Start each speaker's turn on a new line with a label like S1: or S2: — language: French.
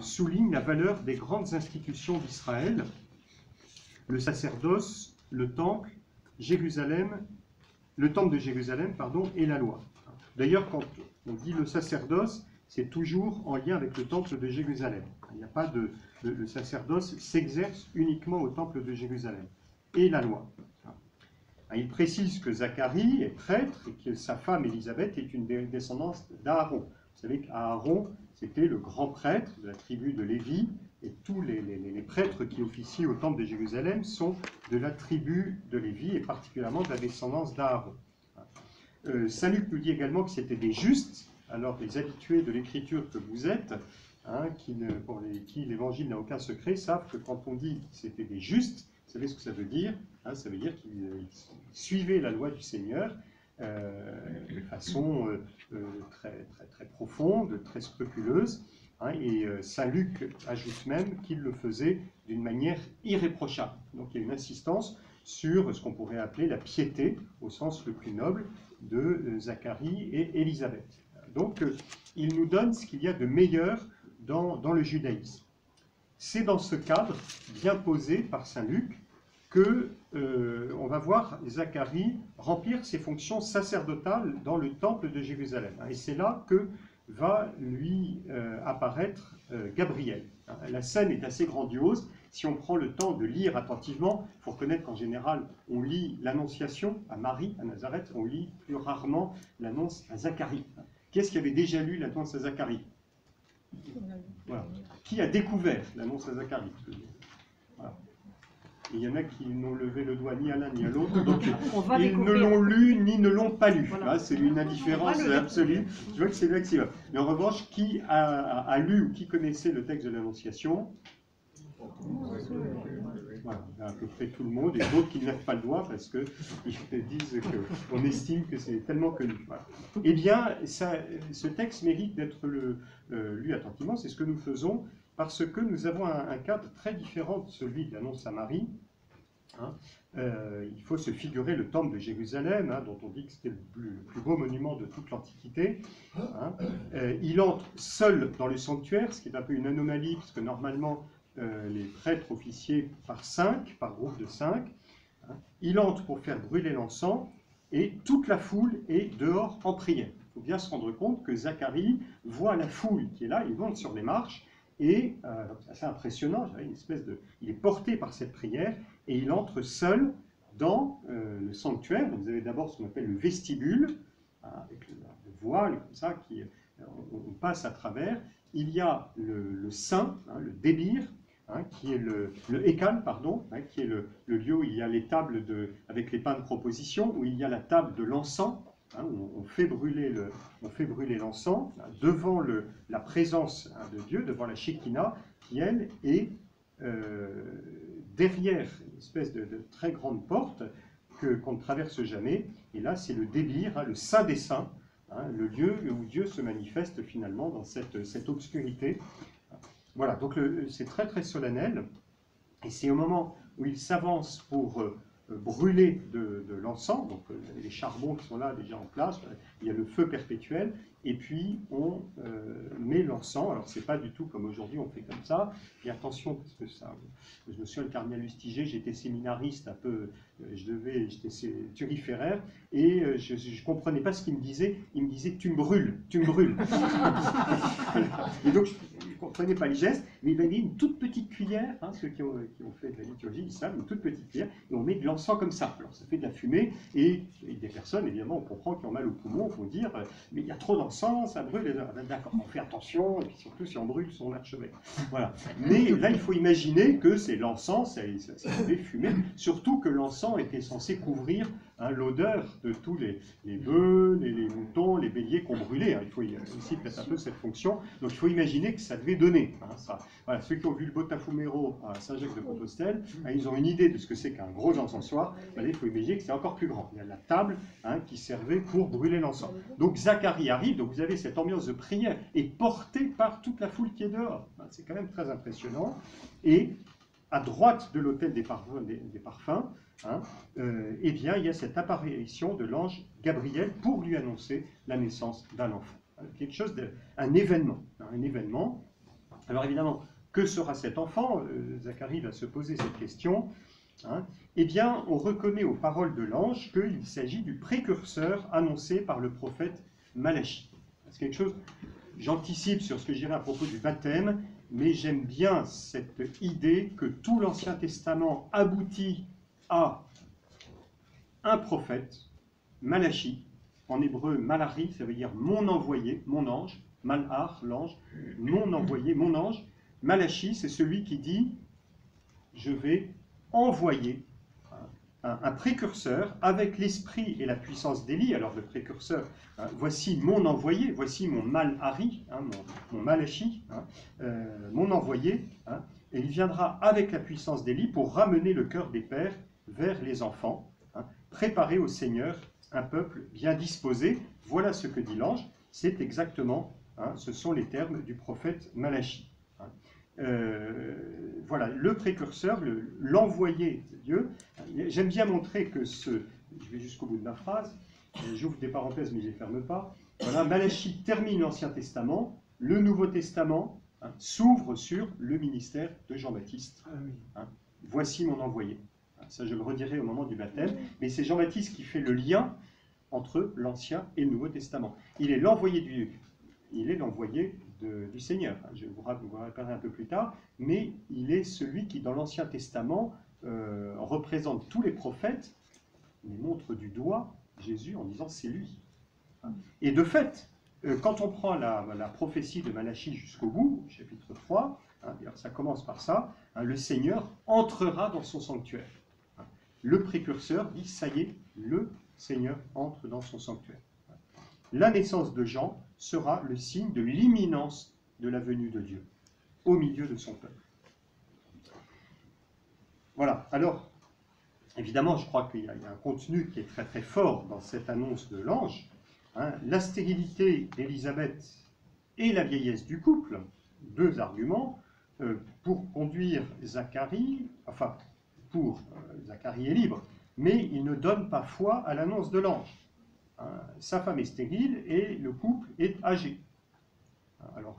S1: souligne la valeur des grandes institutions d'Israël, le sacerdoce, le temple de Jérusalem, et la loi. D'ailleurs, quand on dit le sacerdoce, c'est toujours en lien avec le temple de Jérusalem. Il n'y a pas le sacerdoce s'exerce uniquement au temple de Jérusalem. Et la loi. Il précise que Zacharie est prêtre et que sa femme Élisabeth est une descendance d'Aaron. Vous savez qu'Aaron, c'était le grand prêtre de la tribu de Lévi, et tous les prêtres qui officient au temple de Jérusalem sont de la tribu de Lévi, et particulièrement de la descendance d'Aaron. Saint Luc nous dit également que c'était des justes, alors les habitués de l'écriture que vous êtes, pour qui l'évangile n'a aucun secret, savent que quand on dit que c'était des justes, vous savez ce que ça veut dire, ça veut dire qu'ils suivaient la loi du Seigneur de façon très profonde, très scrupuleuse. Et Saint Luc ajoute même qu'il le faisait d'une manière irréprochable. Donc il y a une insistance sur ce qu'on pourrait appeler la piété, au sens le plus noble, de Zacharie et Élisabeth. Donc il nous donne ce qu'il y a de meilleur dans le judaïsme. C'est dans ce cadre bien posé par Saint Luc que on va voir Zacharie remplir ses fonctions sacerdotales dans le temple de Jérusalem. Et c'est là que va lui apparaître Gabriel. La scène est assez grandiose. Si on prend le temps de lire attentivement, il faut reconnaître qu'en général, on lit l'annonciation à Marie, à Nazareth, on lit plus rarement l'annonce à Zacharie. Qui est-ce qui avait déjà lu l'annonce à Zacharie? Voilà. Qui a découvert l'annonce à Zacharie? Voilà. Et il y en a qui n'ont levé le doigt ni à l'un ni à l'autre, donc ils ne l'ont lu ni ne l'ont pas lu. Voilà. C'est une indifférence absolue. Je vois que c'est maximum. Mais en revanche, qui a lu ou qui connaissait le texte de l'Annonciation? Voilà, à peu près tout le monde, et d'autres qui ne lèvent pas le doigt parce qu'ils disent qu'on estime que c'est tellement connu. Voilà. Eh bien, ce texte mérite d'être lu attentivement, c'est ce que nous faisons, parce que nous avons un cadre très différent de celui de l'annonce à Marie. Il faut se figurer le temple de Jérusalem, dont on dit que c'était le plus beau monument de toute l'Antiquité. Il entre seul dans le sanctuaire, ce qui est un peu une anomalie, parce que normalement, les prêtres officiaient par groupe de 5. Il entre pour faire brûler l'encens, et toute la foule est dehors en prière. Il faut bien se rendre compte que Zacharie voit la foule qui est là, il monte sur les marches, et c'est assez impressionnant, il est porté par cette prière, et il entre seul dans le sanctuaire. Donc vous avez d'abord ce qu'on appelle le vestibule, avec le voile, comme ça, on passe à travers. Il y a le saint, le débir, qui est le Hécal, qui est le lieu où il y a les tables avec les pains de proposition, où il y a la table de l'encens, où on fait brûler l'encens, devant la présence de Dieu, devant la Shekinah, qui elle est derrière une espèce de très grande porte qu'on ne traverse jamais. Et là, c'est le débir, le Saint des Saints, le lieu où Dieu se manifeste finalement dans cette obscurité. Voilà, donc c'est très très solennel, et c'est au moment où il s'avance pour brûler de l'encens, donc les charbons qui sont là déjà en place, il y a le feu perpétuel, et puis on met l'encens. Alors c'est pas du tout comme aujourd'hui on fait comme ça, et attention parce que je me souviens le cardinal Lustiger, j'étais séminariste un peu, j'étais turiféraire, et je ne comprenais pas ce qu'il me disait. Il me disait tu me brûles, tu me brûles. Et donc je ne comprenais pas les gestes, mais il m'a dit une toute petite cuillère, ceux qui ont fait de la liturgie, ils savent, une toute petite cuillère, et on met de l'encens comme ça. Alors ça fait de la fumée, et des personnes, évidemment, on comprend, qui ont mal au poumon, vont dire mais il y a trop d'encens, ça brûle. D'accord, on fait attention, et puis surtout si on brûle son archevêque. Voilà. Mais là, il faut imaginer que c'est l'encens, ça devait fumer, surtout que l'encens était censé couvrir l'odeur de tous les bœufs, les moutons, les béliers qu'on brûlait. Il faut aussi peut-être un peu cette fonction. Donc il faut imaginer que ça devait donner. Ça. Voilà, ceux qui ont vu le Botafumeiro à Saint-Jacques-de-Compostelle, ils ont une idée de ce que c'est qu'un gros encensoir. Il faut imaginer que c'est encore plus grand. Il y a la table qui servait pour brûler l'encens. Donc Zacharie arrive, donc vous avez cette ambiance de prière, et portée par toute la foule qui est dehors. C'est quand même très impressionnant. Et à droite de l'autel des parfums, eh bien, il y a cette apparition de l'ange Gabriel pour lui annoncer la naissance d'un enfant. Quelque chose un événement. Alors évidemment, que sera cet enfant? Zacharie va se poser cette question. Hein. Eh bien, on reconnaît aux paroles de l'ange qu'il s'agit du précurseur annoncé par le prophète Malachie. C'est quelque chose, j'anticipe sur ce que je dirai à propos du baptême, mais j'aime bien cette idée que tout l'Ancien Testament aboutit à un prophète, Malachie, en hébreu Malari, ça veut dire mon envoyé, mon ange, Malach, l'ange, mon envoyé, mon ange. Malachie, c'est celui qui dit je vais envoyer un précurseur avec l'esprit et la puissance d'Élie. Alors le précurseur, hein, voici mon envoyé, voici mon Malari, hein, mon Malachi, hein, mon envoyé, hein, et il viendra avec la puissance d'Élie pour ramener le cœur des pères vers les enfants, hein, préparer au Seigneur un peuple bien disposé. Voilà ce que dit l'ange, c'est exactement, hein, ce sont les termes du prophète Malachi. Hein. Voilà, le précurseur, l'envoyé de Dieu. J'aime bien montrer que je vais jusqu'au bout de ma phrase, j'ouvre des parenthèses mais je ne les ferme pas. Voilà, Malachie termine l'Ancien Testament, le Nouveau Testament, hein, s'ouvre sur le ministère de Jean-Baptiste. Hein, voici mon envoyé. Ça, je le redirai au moment du baptême, mais c'est Jean-Baptiste qui fait le lien entre l'Ancien et le Nouveau Testament. Il est l'envoyé du Seigneur. Je vous rappellerai un peu plus tard, mais il est celui qui, dans l'Ancien Testament, représente tous les prophètes, mais montre du doigt Jésus en disant c'est lui. Et de fait, quand on prend la prophétie de Malachie jusqu'au bout, chapitre 3, hein, ça commence par ça, hein, le Seigneur entrera dans son sanctuaire. Hein, le précurseur dit ça y est, le Seigneur entre dans son sanctuaire. La naissance de Jean sera le signe de l'imminence de la venue de Dieu au milieu de son peuple. Voilà, alors, évidemment, je crois qu'il y a un contenu qui est très très fort dans cette annonce de l'ange. Hein, la stérilité d'Élisabeth et la vieillesse du couple, deux arguments, pour conduire Zacharie, enfin, Zacharie est libre, mais il ne donne pas foi à l'annonce de l'ange. Sa femme est stérile et le couple est âgé. Alors,